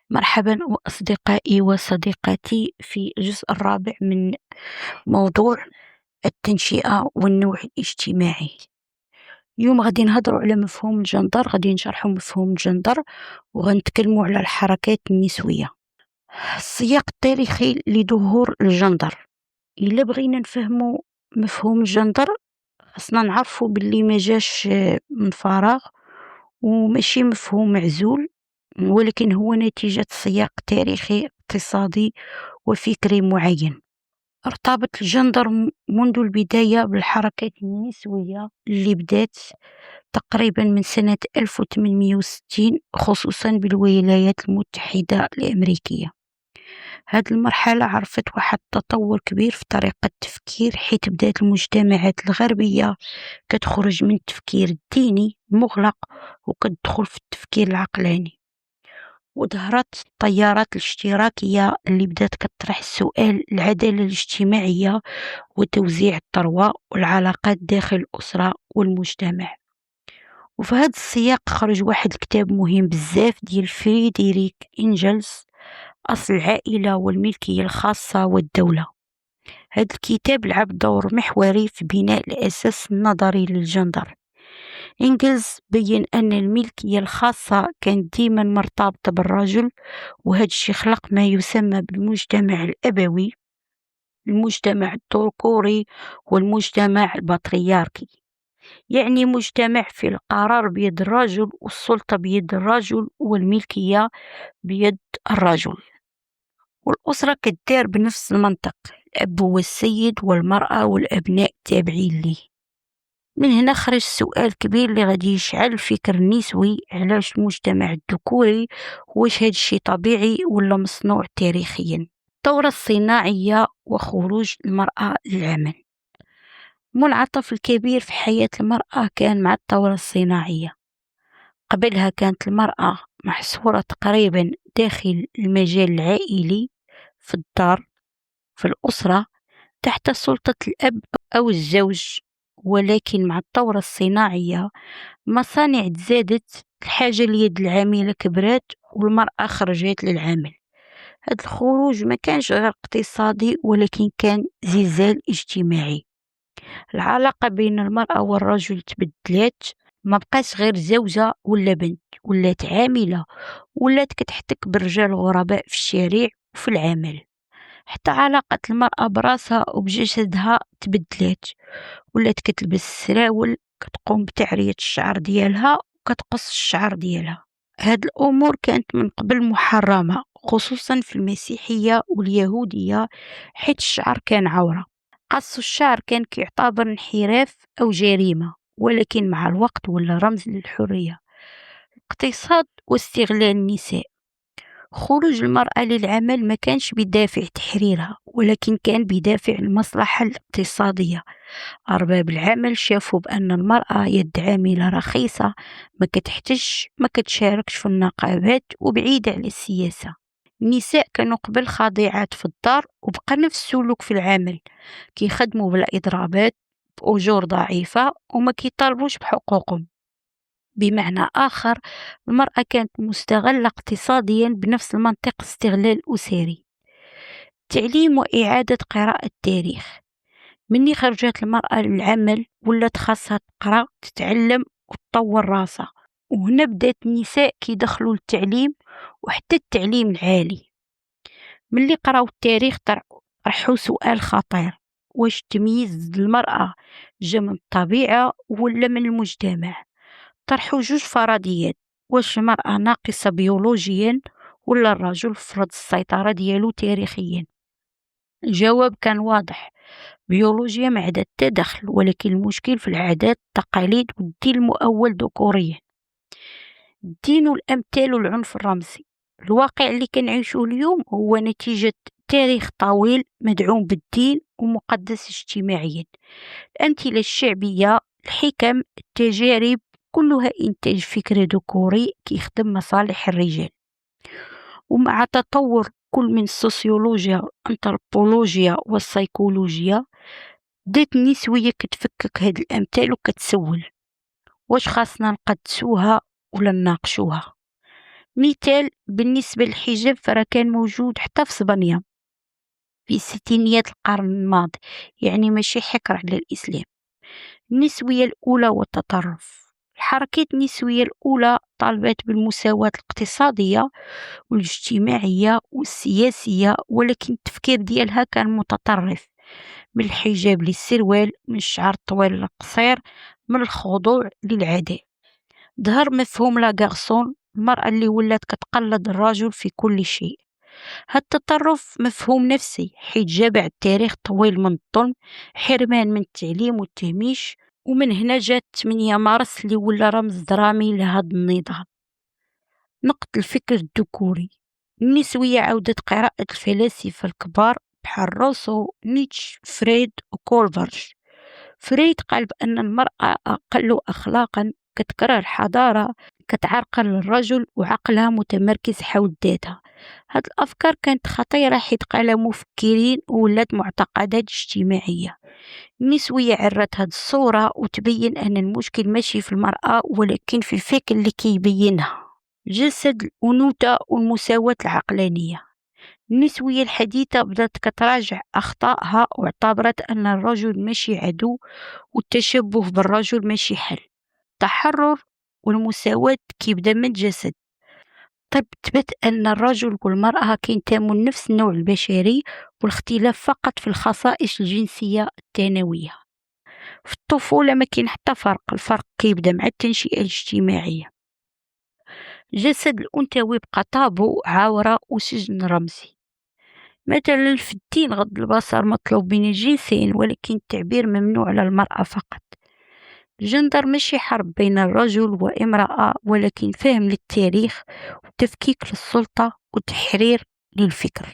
مرحبا أصدقائي وصديقاتي في الجزء الرابع من موضوع التنشئة والنوع الاجتماعي. اليوم غادي نهضروا على مفهوم الجندر، غادي نشرحوا مفهوم الجندر وغنتكلموا على الحركات النسوية. السياق التاريخي لظهور الجندر، إلا بغينا نفهموا مفهوم الجندر خاصنا نعرفوا باللي ما جاش من فراغ وماشي مفهوم معزول، ولكن هو نتيجة سياق تاريخي اقتصادي وفكري معين. ارتبط الجندر منذ البداية بالحركات النسوية اللي بدات تقريبا من سنة 1860 خصوصا بالولايات المتحدة الأمريكية. هذه المرحلة عرفت واحد التطور كبير في طريقة التفكير، حيث بدات المجتمعات الغربية كتخرج من التفكير الديني المغلق وكتدخل في التفكير العقلاني، وظهرت التيارات الاشتراكية اللي بدات كطرح سؤال العدالة الاجتماعية وتوزيع الثروة والعلاقات داخل الأسرة والمجتمع. وفي هذا السياق خرج واحد الكتاب مهم بزاف ديال فريدريك إنجلز، أصل العائلة والملكية الخاصة والدولة. هذا الكتاب لعب دور محوري في بناء الأساس النظري للجندر. إنجلز بين أن الملكية الخاصة كانت ديما مرتبطة بالرجل، وهذا الشيء خلق ما يسمى بالمجتمع الأبوي، المجتمع الذكوري والمجتمع البطريركي. يعني مجتمع في القرار بيد الرجل والسلطة بيد الرجل والملكية بيد الرجل. والأسرة كتدار بنفس المنطق، الأب هو السيد والمرأة والأبناء تابعين ليه. من هنا خرج السؤال كبير اللي غادي يشعل الفكر النسوي، علاش المجتمع الذكوري؟ واش هاد الشيء طبيعي ولا مصنوع تاريخيا؟ الثورة الصناعية وخروج المرأة للعمل. المنعطف الكبير في حياة المرأة كان مع الثورة الصناعية. قبلها كانت المرأة محصورة تقريبا داخل المجال العائلي في الدار في الأسرة تحت سلطة الأب أو الزوج، ولكن مع الثورة الصناعية المصانع تزادت، الحاجة ليد العاملة كبرات والمرأة خرجت للعمل. هذا الخروج ما كانش غير اقتصادي ولكن كان زلزال اجتماعي. العلاقة بين المرأة والرجل تبدلات، ما بقاش غير زوجة ولا بنت، ولات عاملة، ولات كتحتك بالرجال غرباء في الشارع وفي العمل. حتى علاقة المرأة براسها وبجسدها تبدلات، ولات كتلبس السراول، كتقوم بتعرية الشعر ديالها وكتقص الشعر ديالها. هاد الأمور كانت من قبل محرمة خصوصا في المسيحية واليهودية، حيث الشعر كان عورة. قص الشعر كان كيعتبر انحراف أو جريمة، ولكن مع الوقت ولا رمز للحرية. اقتصاد واستغلال النساء. خروج المرأة للعمل ما كانش بدافع تحريرها، ولكن كان بدافع المصلحة الاقتصادية. أرباب العمل شافوا بأن المرأة يد عاملة رخيصة، ما كتحتش ما كتشاركش في النقابات وبعيدة على السياسة. النساء كانوا قبل خاضعات في الدار وبقى نفس السلوك في العمل، كيخدموا بلا إضرابات بأجور ضعيفة وما كيطالبوش بحقوقهم. بمعنى آخر، المرأة كانت مستغلة اقتصاديا بنفس المنطق استغلال أسري. تعليم وإعادة قراءة التاريخ. مني خرجت المرأة للعمل ولات خاصها تقرأ تتعلم وتطور راسها، وهنا بدات النساء كيدخلوا التعليم وحتى التعليم العالي. ملي قراو التاريخ طرحوا سؤال خطير: واش تمييز المرأة جا من الطبيعة ولا من المجتمع؟ طرحوا جوج فرضيات: واش المرأة ناقصة بيولوجيا ولا الرجل فرض السيطرة ديالو تاريخيا؟ الجواب كان واضح: بيولوجيا ما عدا التدخل، ولكن المشكل في العادات التقاليد والدين المؤول ذكوريا. الدين والأمثال والعنف الرمزي. الواقع اللي كنعيشوه اليوم هو نتيجة تاريخ طويل مدعوم بالدين ومقدس اجتماعيا. الأمثلة الشعبية، الحكم، التجارب، كلها إنتاج فكر ذكوري كيخدم مصالح الرجال. ومع تطور كل من السوسيولوجيا والأنثروبولوجيا والسيكولوجيا، بدات النسوية كتفكك هاد الأمثال وكتسول: واش خاصنا نقدسوها ولا نناقشوها؟ مثال بالنسبة للحجاب فراه كان موجود حتى في إسبانيا في ستينيات القرن الماضي، يعني ماشي حكر على الإسلام. النسوية الأولى والتطرف. الحركات النسوية الأولى طالبت بالمساواة الاقتصادية والاجتماعية والسياسية، ولكن التفكير ديالها كان متطرف، من الحجاب للسروال، من الشعر الطويل للقصير، من الخضوع للعداء. ظهر مفهوم لا غارسون، المرأة اللي ولات كتقلد الرجل في كل شيء. هاد التطرف مفهوم نفسي، حيت جا بعد تاريخ طويل من الظلم، حرمان من التعليم والتهميش، ومن هنا جات 8 مارس اللي ولا رمز درامي لهذا النضال. نقد الفكر الذكوري. النسوية عودة قراءة الفلاسفة الكبار بحال روسو، نيتشه، فريد وكولفرج. فريد قال بأن المرأة أقل أخلاقا، كتكره الحضارة، كتعرقل الرجل وعقلها متمركز حول ذاتها. هاد الأفكار كانت خطيرة حيت قال مفكرين وولات معتقدات اجتماعية. النسوية عرت هاد الصورة وتبين أن المشكل ماشي في المرأة ولكن في الفكر اللي كيبينها. جسد الأنوثة والمساواة العقلانية. النسوية الحديثة بدأت كتراجع أخطائها واعتبرت أن الرجل ماشي عدو والتشبه بالرجل ماشي حل. التحرر والمساواة كيبدا من الجسد. طب تثبت أن الرجل والمرأة كينتموا لنفس النوع البشري، والاختلاف فقط في الخصائص الجنسية الثانوية. في الطفولة ما كاين حتى فرق، الفرق كيبدا مع التنشئة الاجتماعية. جسد الأنثوي بقى طابو، عورة وسجن رمزي. مثلا في الدين غض البصر مطلوب بين الجنسين، ولكن التعبير ممنوع على المرأة فقط. الجندر ماشي حرب بين الرجل وامرأة، ولكن فهم للتاريخ وتفكيك للسلطة وتحرير للفكر.